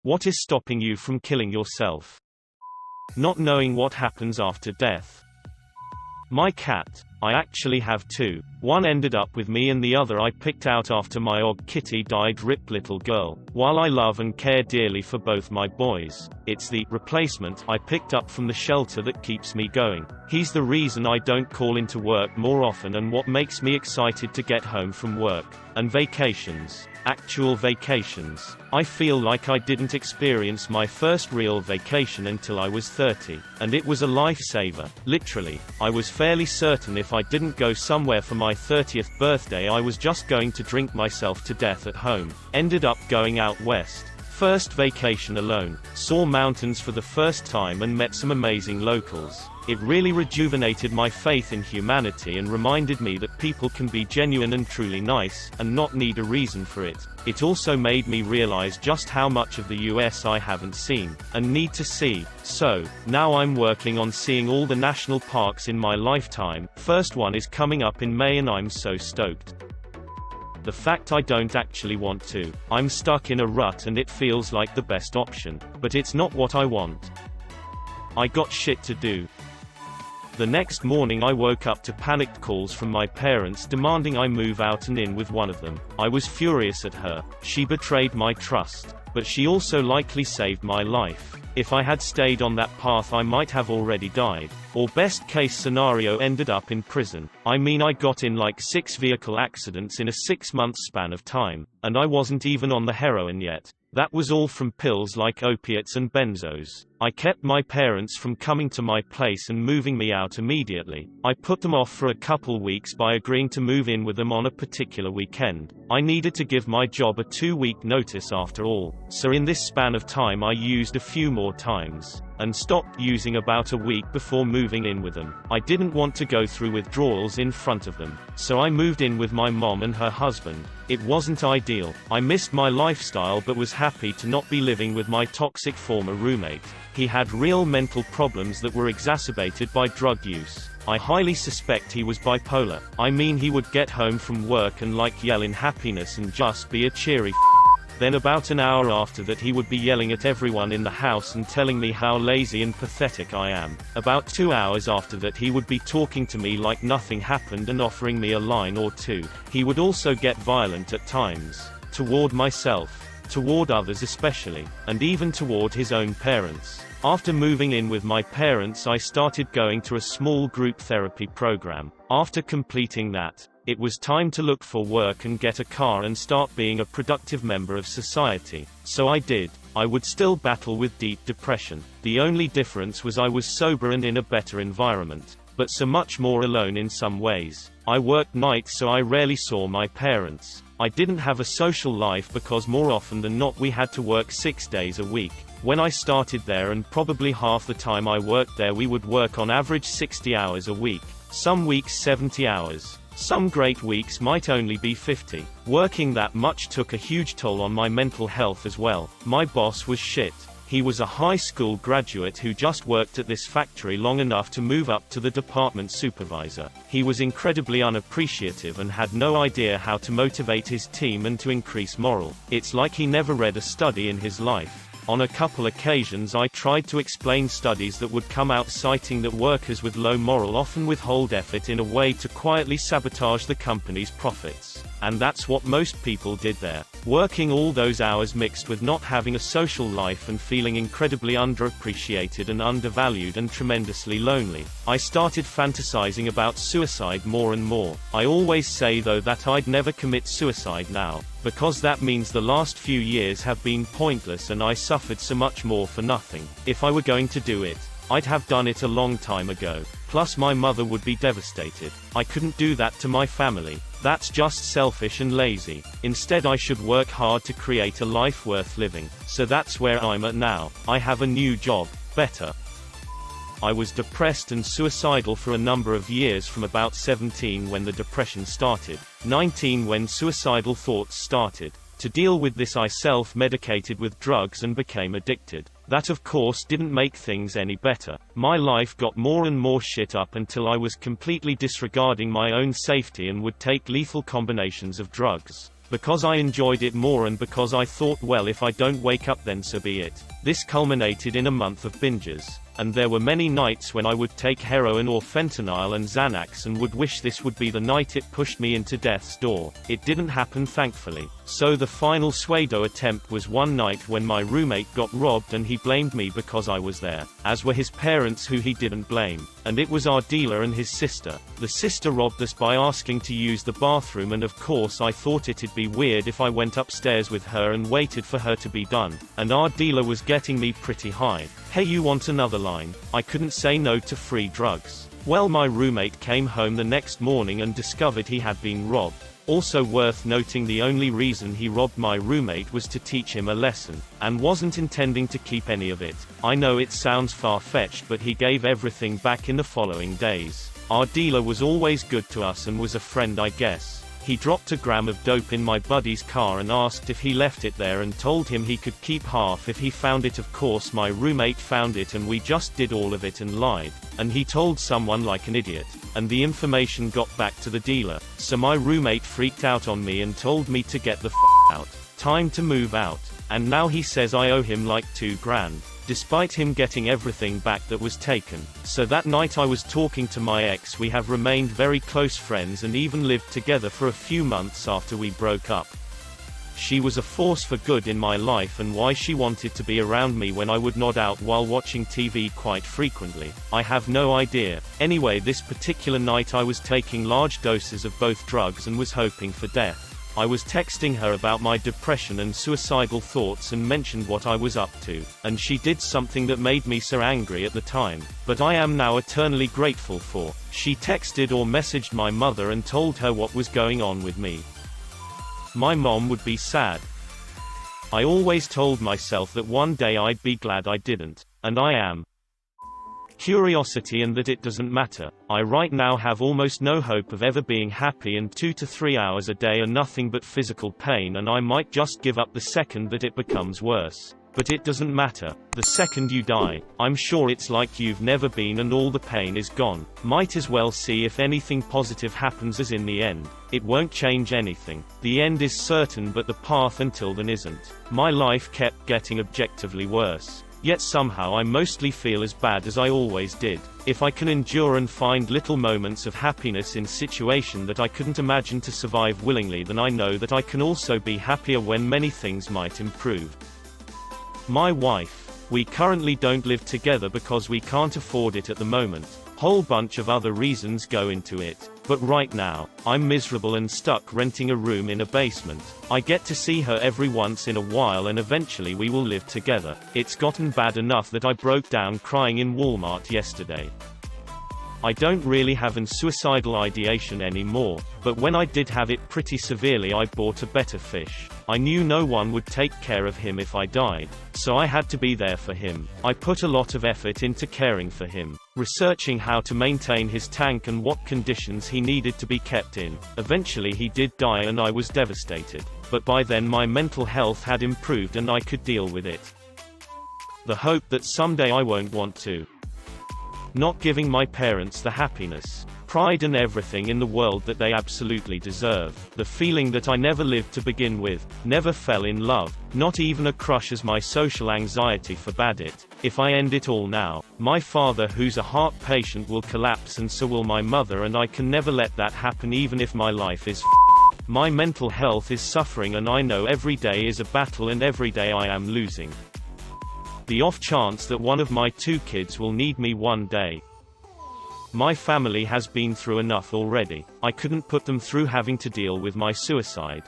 What is stopping you from killing yourself? Not knowing what happens after death. My cat. I actually have two. One ended up with me and the other I picked out after my og kitty died. Rip little girl. While I love and care dearly for both my boys, it's the replacement I picked up from the shelter that keeps me going. He's the reason I don't call into work more often and what makes me excited to get home from work. And vacations. Actual vacations. I feel like I didn't experience my first real vacation until I was 30, and it was a lifesaver. Literally, I was fairly certain if I didn't go somewhere for my 30th birthday I was just going to drink myself to death at home. Ended up going out west. First vacation alone. Saw mountains for the first time and met some amazing locals. It really rejuvenated my faith in humanity and reminded me that people can be genuine and truly nice, and not need a reason for it. It also made me realize just how much of the US I haven't seen, and need to see. So, now I'm working on seeing all the national parks in my lifetime. First one is coming up in May and I'm so stoked. The fact I don't actually want to. I'm stuck in a rut and it feels like the best option. But it's not what I want. I got shit to do. The next morning I woke up to panicked calls from my parents demanding I move out and in with one of them. I was furious at her. She betrayed my trust. But she also likely saved my life. If I had stayed on that path I might have already died. Or best case scenario ended up in prison. I mean I got in like 6 vehicle accidents in a 6-month span of time. And I wasn't even on the heroin yet. That was all from pills like opiates and benzos. I kept my parents from coming to my place and moving me out immediately. I put them off for a couple weeks by agreeing to move in with them on a particular weekend. I needed to give my job a 2-week notice after all. So in this span of time I used a few more times. And stopped using about a week before moving in with them. I didn't want to go through withdrawals in front of them. So I moved in with my mom and her husband. It wasn't ideal. I missed my lifestyle but was happy to not be living with my toxic former roommate. He had real mental problems that were exacerbated by drug use. I highly suspect he was bipolar. I mean he would get home from work and like yell in happiness and just be a cheery Then about an hour after that he would be yelling at everyone in the house and telling me how lazy and pathetic I am. About 2 hours after that he would be talking to me like nothing happened and offering me a line or two. He would also get violent at times. Toward myself. Toward others especially. And even toward his own parents. After moving in with my parents I started going to a small group therapy program. After completing that, it was time to look for work and get a car and start being a productive member of society. So I did. I would still battle with deep depression. The only difference was I was sober and in a better environment. But so much more alone in some ways. I worked nights so I rarely saw my parents. I didn't have a social life because more often than not we had to work 6 days a week. When I started there and probably half the time I worked there we would work on average 60 hours a week. Some weeks 70 hours. Some great weeks might only be 50. Working that much took a huge toll on my mental health as well. My boss was shit. He was a high school graduate who just worked at this factory long enough to move up to the department supervisor. He was incredibly unappreciative and had no idea how to motivate his team and to increase morale. It's like he never read a study in his life. On a couple occasions I tried to explain studies that would come out citing that workers with low morale often withhold effort in a way to quietly sabotage the company's profits. And that's what most people did there. Working all those hours mixed with not having a social life and feeling incredibly underappreciated and undervalued and tremendously lonely. I started fantasizing about suicide more and more. I always say though that I'd never commit suicide now. Because that means the last few years have been pointless and I suffered so much more for nothing. If I were going to do it, I'd have done it a long time ago. Plus my mother would be devastated. I couldn't do that to my family. That's just selfish and lazy. Instead I should work hard to create a life worth living. So that's where I'm at now. I have a new job. Better. I was depressed and suicidal for a number of years from about 17 when the depression started, 19 when suicidal thoughts started. To deal with this I self-medicated with drugs and became addicted. That of course didn't make things any better. My life got more and more shit up until I was completely disregarding my own safety and would take lethal combinations of drugs. Because I enjoyed it more and because I thought, well, if I don't wake up then so be it. This culminated in a month of binges. And there were many nights when I would take heroin or fentanyl and Xanax and would wish this would be the night it pushed me into death's door. It didn't happen, thankfully. So the final pseudo attempt was one night when my roommate got robbed and he blamed me because I was there, as were his parents who he didn't blame. And it was our dealer and his sister. The sister robbed us by asking to use the bathroom, and of course I thought it'd be weird if I went upstairs with her and waited for her to be done. And our dealer was getting me pretty high. Hey, you want another line? I couldn't say no to free drugs. Well, my roommate came home the next morning and discovered he had been robbed. Also worth noting, the only reason he robbed my roommate was to teach him a lesson, and wasn't intending to keep any of it. I know it sounds far-fetched, but he gave everything back in the following days. Our dealer was always good to us and was a friend, I guess. He dropped a gram of dope in my buddy's car and asked if he left it there and told him he could keep half if he found it. Of course my roommate found it and we just did all of it and lied. And he told someone like an idiot. And the information got back to the dealer. So my roommate freaked out on me and told me to get the out. Time to move out. And now he says I owe him like $2,000. Despite him getting everything back that was taken. So that night I was talking to my ex. We have remained very close friends and even lived together for a few months after we broke up. She was a force for good in my life, and why she wanted to be around me when I would nod out while watching TV quite frequently, I have no idea. Anyway, this particular night I was taking large doses of both drugs and was hoping for death. I was texting her about my depression and suicidal thoughts and mentioned what I was up to, and she did something that made me so angry at the time, but I am now eternally grateful for. She texted or messaged my mother and told her what was going on with me. My mom would be sad. I always told myself that one day I'd be glad I didn't, and I am. Curiosity, and that it doesn't matter. I right now have almost no hope of ever being happy, and 2 to 3 hours a day are nothing but physical pain, and I might just give up the second that it becomes worse. But it doesn't matter. The second you die, I'm sure it's like you've never been and all the pain is gone. Might as well see if anything positive happens, as in the end, it won't change anything. The end is certain, but the path until then isn't. My life kept getting objectively worse. Yet somehow I mostly feel as bad as I always did. If I can endure and find little moments of happiness in situations that I couldn't imagine to survive willingly, then I know that I can also be happier when many things might improve. My wife. We currently don't live together because we can't afford it at the moment. Whole bunch of other reasons go into it. But right now, I'm miserable and stuck renting a room in a basement. I get to see her every once in a while and eventually we will live together. It's gotten bad enough that I broke down crying in Walmart yesterday. I don't really have an suicidal ideation anymore, but when I did have it pretty severely, I bought a better fish. I knew no one would take care of him if I died, so I had to be there for him. I put a lot of effort into caring for him, researching how to maintain his tank and what conditions he needed to be kept in. Eventually he did die and I was devastated, but by then my mental health had improved and I could deal with it. The hope that someday I won't want to. Not giving my parents the happiness, pride and everything in the world that they absolutely deserve. The feeling that I never lived to begin with, never fell in love, not even a crush, as my social anxiety forbade it. If I end it all now, my father, who's a heart patient, will collapse, and so will my mother, and I can never let that happen even if my life is My mental health is suffering, and I know every day is a battle and every day I am losing. The off chance that one of my 2 kids will need me one day. My family has been through enough already. I couldn't put them through having to deal with my suicide.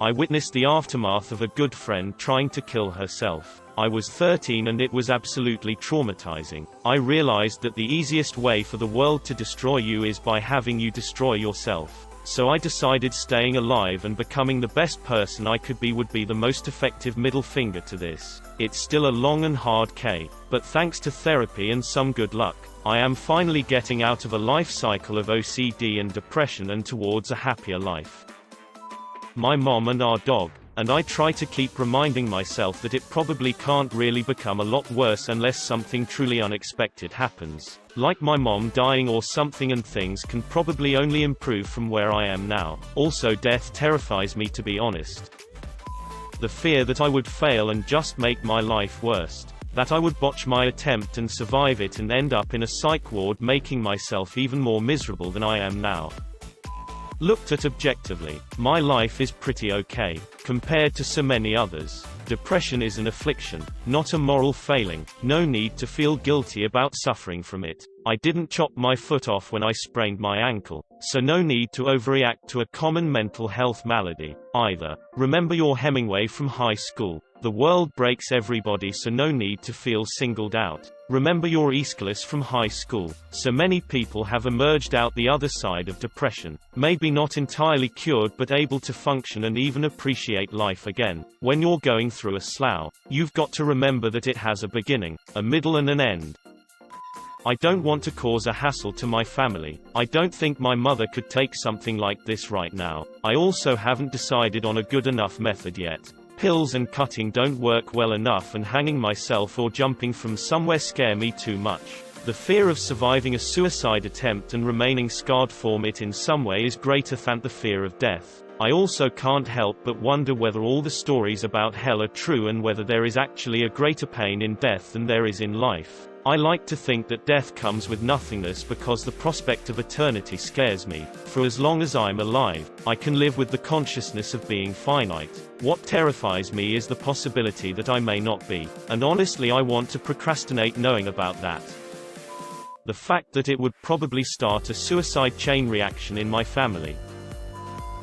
I witnessed the aftermath of a good friend trying to kill herself. I was 13 and it was absolutely traumatizing. I realized that the easiest way for the world to destroy you is by having you destroy yourself. So I decided staying alive and becoming the best person I could be would be the most effective middle finger to this. It's still a long and hard K, but thanks to therapy and some good luck, I am finally getting out of a life cycle of OCD and depression and towards a happier life. My mom and our dog. and I try to keep reminding myself that it probably can't really become a lot worse unless something truly unexpected happens, like my mom dying or something, and things can probably only improve from where I am now. Also, death terrifies me, to be honest. The fear that I would fail and just make my life worse. That I would botch my attempt and survive it and end up in a psych ward, making myself even more miserable than I am now. Looked at objectively, my life is pretty okay, compared to so many others. Depression is an affliction, not a moral failing. No need to feel guilty about suffering from it. I didn't chop my foot off when I sprained my ankle, so no need to overreact to a common mental health malady, either. Remember your Hemingway from high school. The world breaks everybody, so no need to feel singled out. Remember your Aeschylus from high school. So many people have emerged out the other side of depression, maybe not entirely cured but able to function and even appreciate life again. When you're going through a slough, you've got to remember that it has a beginning, a middle and an end. I don't want to cause a hassle to my family. I don't think my mother could take something like this right now. I also haven't decided on a good enough method yet. Pills and cutting don't work well enough, and hanging myself or jumping from somewhere scare me too much. The fear of surviving a suicide attempt and remaining scarred from it in some way is greater than the fear of death. I also can't help but wonder whether all the stories about hell are true and whether there is actually a greater pain in death than there is in life. I like to think that death comes with nothingness because the prospect of eternity scares me. For as long as I'm alive, I can live with the consciousness of being finite. What terrifies me is the possibility that I may not be, and honestly I want to procrastinate knowing about that. The fact that it would probably start a suicide chain reaction in my family.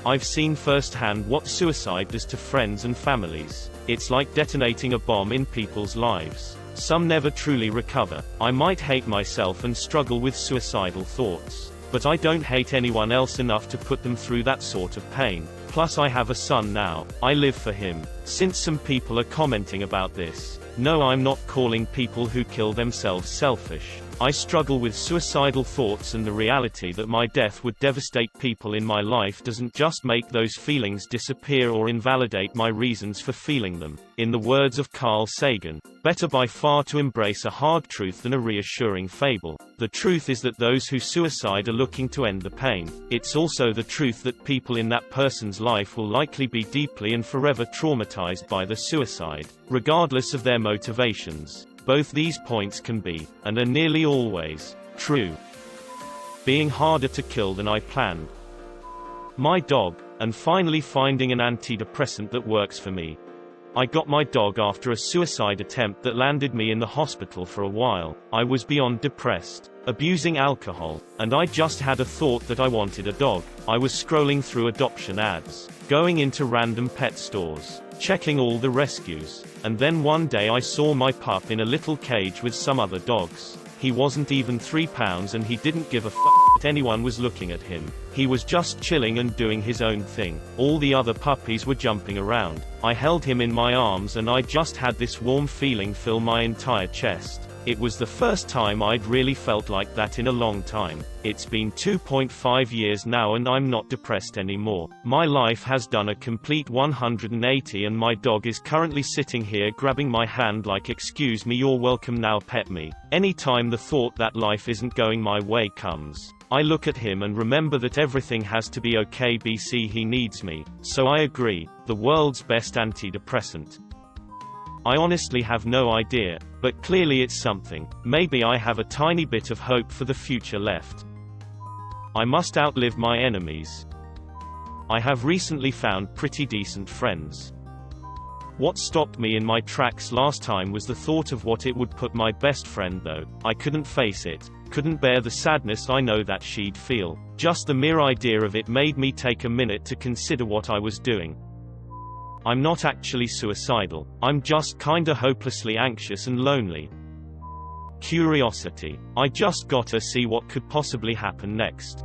I've seen firsthand what suicide does to friends and families. It's like detonating a bomb in people's lives. Some never truly recover. I might hate myself and struggle with suicidal thoughts, but I don't hate anyone else enough to put them through that sort of pain. Plus I have a son now. I live for him. Since some people are commenting about this, no, I'm not calling people who kill themselves selfish. I struggle with suicidal thoughts, and the reality that my death would devastate people in my life doesn't just make those feelings disappear or invalidate my reasons for feeling them. In the words of Carl Sagan, better by far to embrace a hard truth than a reassuring fable. The truth is that those who suicide are looking to end the pain. It's also the truth that people in that person's life will likely be deeply and forever traumatized by the suicide, regardless of their motivations. Both these points can be, and are nearly always, true. Being harder to kill than I planned. My dog, and finally finding an antidepressant that works for me. I got my dog after a suicide attempt that landed me in the hospital for a while. I was beyond depressed, abusing alcohol, and I just had a thought that I wanted a dog. I was scrolling through adoption ads, going into random pet stores, checking all the rescues, and then one day I saw my pup in a little cage with some other dogs. He wasn't even 3 pounds and he didn't give a that anyone was looking at him. He was just chilling and doing his own thing. All the other puppies were jumping around. I held him in my arms and I just had this warm feeling fill my entire chest. It was the first time I'd really felt like that in a long time. It's been 2.5 years now and I'm not depressed anymore. My life has done a complete 180 and my dog is currently sitting here grabbing my hand like, "Excuse me, you're welcome now, pet me." Anytime the thought that life isn't going my way comes, I look at him and remember that everything has to be okay. BC, he needs me. So I agree, the world's best antidepressant. I honestly have no idea, but clearly it's something. Maybe I have a tiny bit of hope for the future left. I must outlive my enemies. I have recently found pretty decent friends. What stopped me in my tracks last time was the thought of what it would put my best friend though. I couldn't face it, couldn't bear the sadness I know that she'd feel. Just the mere idea of it made me take a minute to consider what I was doing. I'm not actually suicidal, I'm just kinda hopelessly anxious and lonely. Curiosity. I just gotta see what could possibly happen next.